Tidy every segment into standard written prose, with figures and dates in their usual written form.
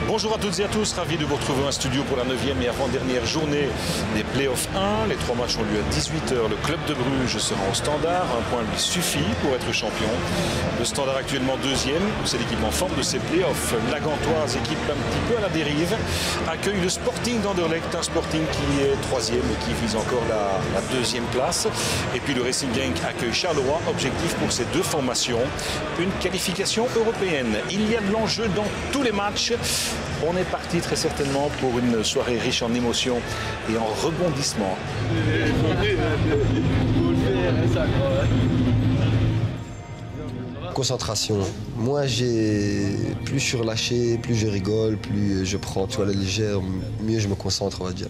Bonjour à toutes et à tous, ravi de vous retrouver en studio pour la 9e et avant-dernière journée des Playoffs 1. Les 3 matchs ont lieu à 18 h. Le club de Bruges sera au Standard. Un point lui suffit pour être champion. Le Standard actuellement 2e. C'est l'équipe en forme de ces Playoffs. La Gantoise, équipe un petit peu à la dérive, accueille le Sporting d'Anderlecht. Un Sporting qui est 3e et qui vise encore la 2e place. Et puis le Racing Genk accueille Charleroi. Objectif pour ces deux formations, une qualification européenne. Il y a de l'enjeu dans tous les matchs. On est parti très certainement pour une soirée riche en émotions et en rebondissements. Concentration. Moi, plus je suis relâché, plus je rigole, plus je prends tout à la légère, mieux je me concentre, on va dire.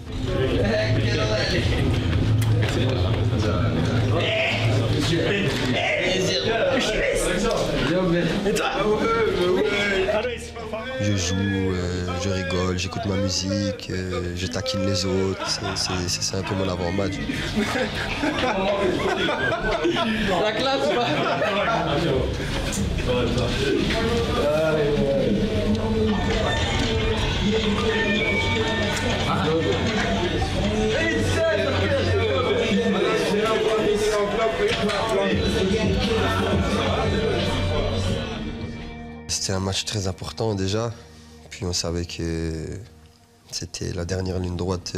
Je joue, je rigole, j'écoute ma musique, je taquine les autres, c'est un peu mon avant-match. La classe, C'était un match très important déjà, puis on savait que c'était la dernière ligne droite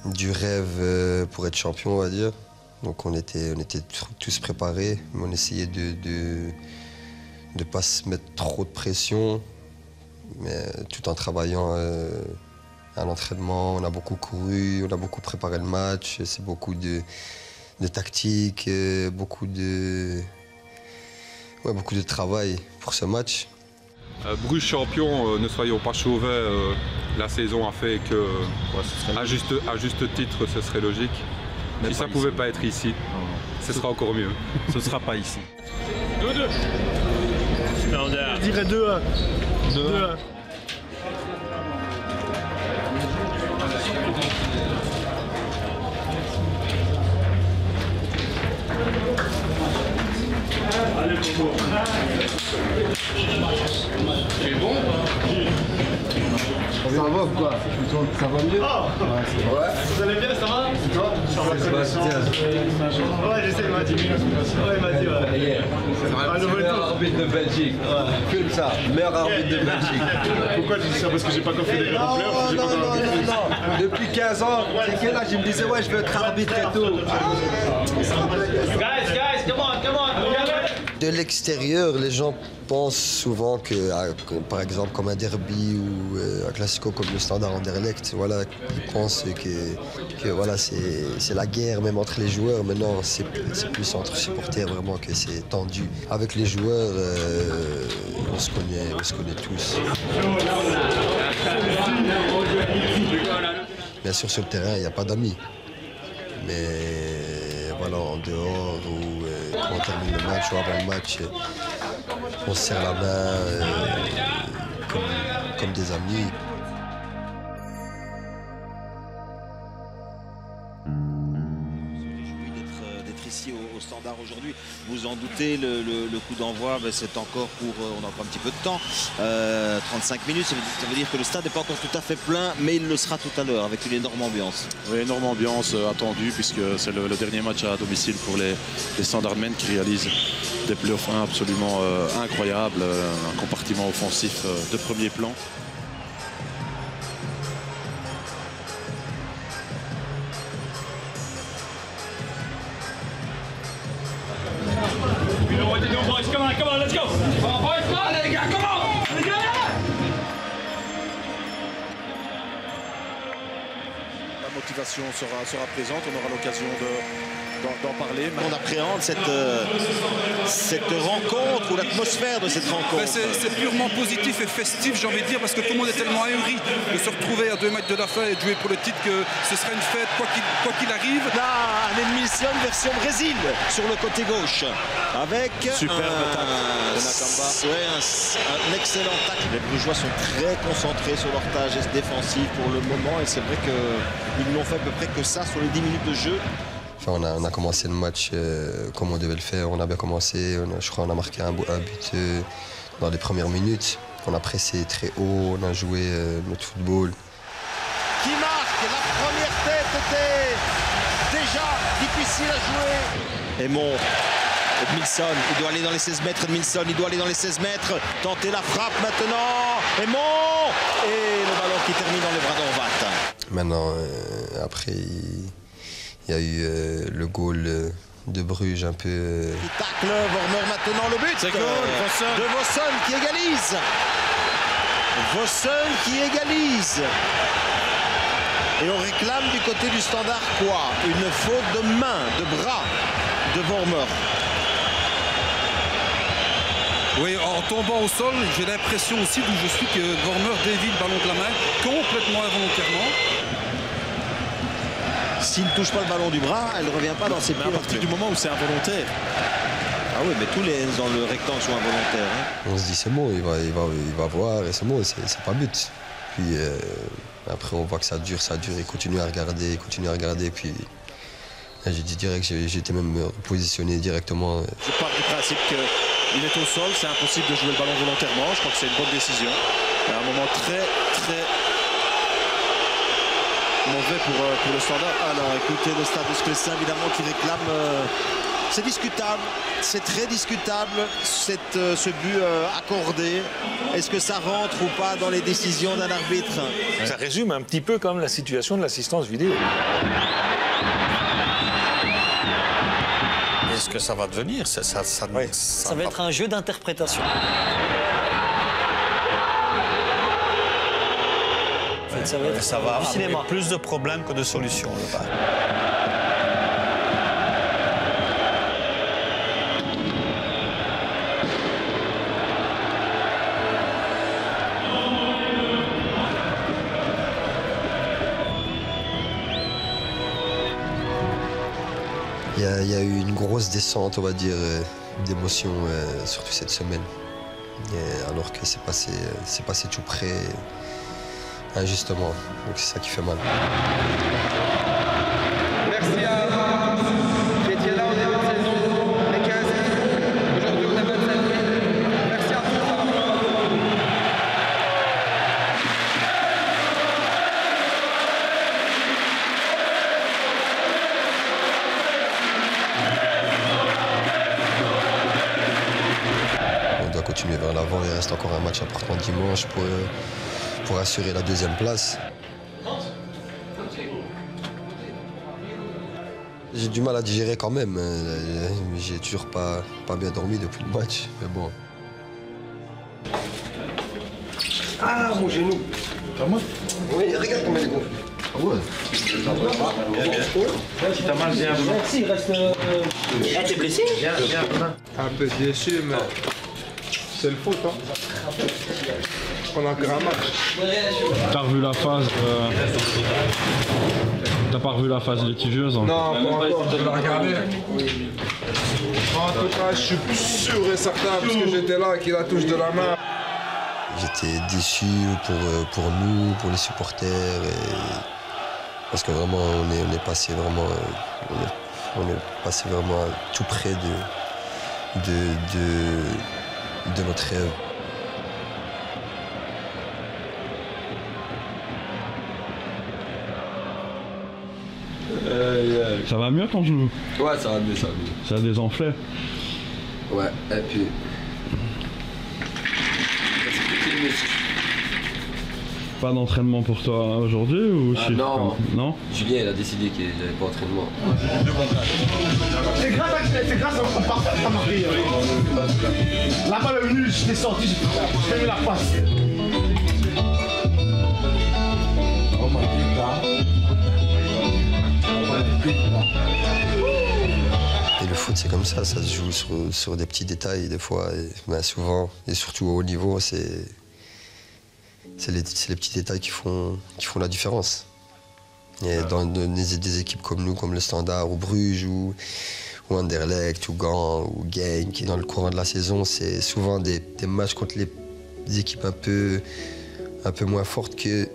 du rêve pour être champion, on va dire. Donc on était tous préparés, mais on essayait de ne pas se mettre trop de pression, mais tout en travaillant à l'entraînement. On a beaucoup couru, on a beaucoup préparé le match, c'est beaucoup de tactique, beaucoup de travail pour ce match. Bruges champion, ne soyons pas chauvins, la saison a fait que, à juste titre, ce serait logique. Si ça ne pouvait pas être ici, ce sera encore mieux. Ce ne sera pas ici. 2-2. Je dirais 2-1. 2-1. C'est bon ou pas? Ça va ou quoi? Ça va mieux? Ouais, c'est vrai. Vous allez bien, ça va? C'est toi? Ouais, j'essaie, il m'a dit. Ouais, il m'a dit, ouais. Meilleur arbitre de Belgique. Filme ça, meilleur arbitre de Belgique. Pourquoi tu dis ça? Parce que j'ai pas encore fait des grands fleurs? Non. Depuis 15 ans, c'est quel âge il me disait ouais, je veux être arbitre et tout. Guys, come on. De l'extérieur, les gens pensent souvent que, par exemple, comme un derby ou un classico comme le Standard Anderlecht, voilà, ils pensent que voilà, c'est la guerre même entre les joueurs. Mais non, c'est plus entre supporters vraiment que c'est tendu. Avec les joueurs, on se connaît tous. Bien sûr, sur le terrain, il n'y a pas d'amis. Mais voilà, en dehors ou quand on termine le match ou avant le match, on se serre la main comme des amis. D'être ici au Standard aujourd'hui. Vous en doutez, le coup d'envoi, c'est encore pour, on a encore un petit peu de temps, 35 minutes, ça veut dire que le stade n'est pas encore tout à fait plein, mais il le sera tout à l'heure avec une énorme ambiance. Oui, énorme ambiance attendue puisque c'est le dernier match à domicile pour les Standardmen qui réalisent des playoffs 1 absolument incroyables, un compartiment offensif de premier plan. come on, let's go. Allez les gars, comment? La motivation sera présente, on aura l'occasion d'en parler. On appréhende cette rencontre ou l'atmosphère de cette rencontre. C'est purement positif et festif, j'ai envie de dire, parce que tout le monde est tellement ahuri de se retrouver à 2 matchs de la fin et de jouer pour le titre que ce sera une fête quoi qu'il arrive. Là, un Edmilson version Brésil sur le côté gauche avec superbe tacle de Nakamba. Un excellent tacle. Les Brugeois sont très concentrés sur leur tâche défensive pour le moment et c'est vrai qu'ils n'ont fait à peu près que ça sur les 10 minutes de jeu. Enfin, on a commencé le match comme on devait le faire. On a bien commencé. Je crois qu'on a marqué un but dans les premières minutes. On a pressé très haut. On a joué notre football. Qui marque? La première tête était déjà difficile à jouer. Aymon, Edmilson, il doit aller dans les 16 mètres. Edmilson, il doit aller dans les 16 mètres. Tenter la frappe maintenant. Aymon! Et le ballon qui termine dans les bras d'Orvat. Maintenant, après, il y a eu le goal de Bruges un peu. Il tacle, Vormer maintenant le but de Vossen qui égalise. Vossen qui égalise. Et on réclame du côté du Standard quoi? Une faute de main, de bras de Vormer. Oui, en tombant au sol, j'ai l'impression aussi d'où je suis que Vormer dévie le ballon de la main complètement involontairement. S'il ne touche pas le ballon du bras, elle ne revient pas dans ses pieds. À partir du moment où c'est involontaire. Ah oui, mais tous les dans le rectangle sont involontaires. Hein. On se dit c'est bon, il va voir et c'est bon, c'est pas but. Puis après on voit que ça dure, il continue à regarder. Puis là, j'ai dit direct, j'étais même positionné directement. Je pars du principe qu'il est au sol, c'est impossible de jouer le ballon volontairement. Je crois que c'est une bonne décision. À un moment très mauvais pour le Standard. Alors écoutez, le Stade Cressin évidemment qui réclame. C'est discutable, c'est très discutable ce but accordé. Est-ce que ça rentre ou pas dans les décisions d'un arbitre? Ça résume un petit peu comme la situation de l'assistance vidéo. Est-ce que ça va devenir? Ça va être un jeu d'interprétation. En fait, ça va avoir cinéma. Plus de problèmes que de solutions. Il y a eu une grosse descente, on va dire, d'émotions, surtout cette semaine. Alors que c'est passé tout près, injustement. Donc c'est ça qui fait mal. Merci à tous qui étiez là au début de saison, les 15. Aujourd'hui, on a 27 000. Merci à tous. On doit continuer vers l'avant. Il reste encore un match important dimanche pour assurer la 2e place. J'ai du mal à digérer quand même. J'ai toujours pas bien dormi depuis le match, mais bon. Ah, mon genou. Pas moi? Oui, regarde comment il est gros. Ah ouais. Si t'as mal, viens. Merci, il reste. Ah, t'es blessé? Viens. Un peu déçu, mais c'est le foot. Hein. On a encore un match. T'as revu la phase T'as pas revu la phase litigieuse? Non, pas encore, je l'ai regardé. En tout cas, je suis sûr et certain, parce que j'étais là, qu'il la touche de la main. J'étais déçu pour nous, pour les supporters. Parce que vraiment, on est passé vraiment tout près de notre rêve. Ça va mieux ton genou? Ouais, ça va mieux. Ça a désenflé? Ouais, et puis... Pas d'entraînement pour toi aujourd'hui ou si non. Non. Julien il a décidé qu'il n'avait pas d'entraînement. C'est grâce au parfait que t'as marqué. La balle est venue, j'étais sorti, j'ai mis la passe. Et le foot, c'est comme ça se joue sur des petits détails des fois, et souvent, et surtout au haut niveau, c'est les petits détails qui font la différence. Et dans des équipes comme nous, comme le Standard, ou Bruges, ou Anderlecht, ou Gand, ou Genk, dans le courant de la saison, c'est souvent des matchs contre les équipes un peu moins fortes que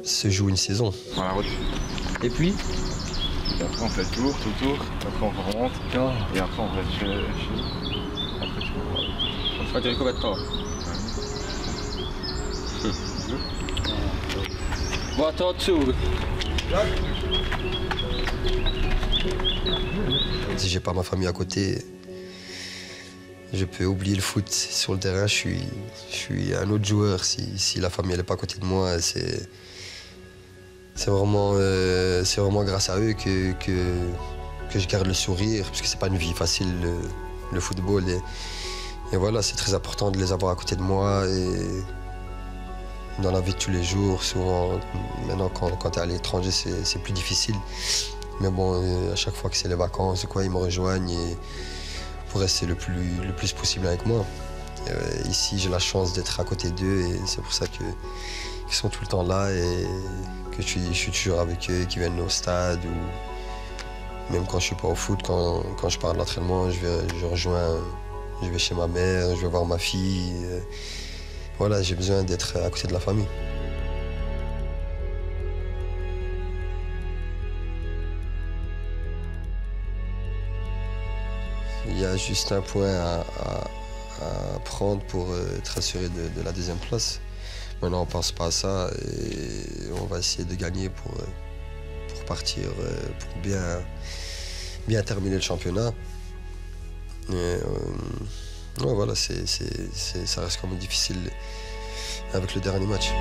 se joue une saison. Voilà. Et puis après on fait le tour, tout le tour, après on remonte, et après on va chez... Après tu vas... Ça va durer combien de temps? Bon, attends dessous. Si j'ai pas ma famille à côté, je peux oublier le foot. Sur le terrain, je suis un autre joueur. Si la famille n'est pas à côté de moi, c'est vraiment grâce à eux que je garde le sourire, parce que c'est pas une vie facile, le football. Et voilà, c'est très important de les avoir à côté de moi. Et dans la vie de tous les jours, souvent, maintenant quand tu es à l'étranger, c'est plus difficile. Mais bon, à chaque fois que c'est les vacances ou quoi, ils me rejoignent et pour rester le plus possible avec moi. Ici, j'ai la chance d'être à côté d'eux et c'est pour ça qu'ils sont tout le temps là et que je suis toujours avec eux, qu'ils viennent au stade ou même quand je suis pas au foot, quand je pars de l'entraînement, je vais chez ma mère, je vais voir ma fille. Voilà, j'ai besoin d'être à côté de la famille. Il y a juste un point à prendre pour être assuré de la deuxième place. Maintenant, on ne pense pas à ça et on va essayer de gagner pour partir, pour bien terminer le championnat. Et, ouais, voilà, ça reste quand même difficile avec le dernier match.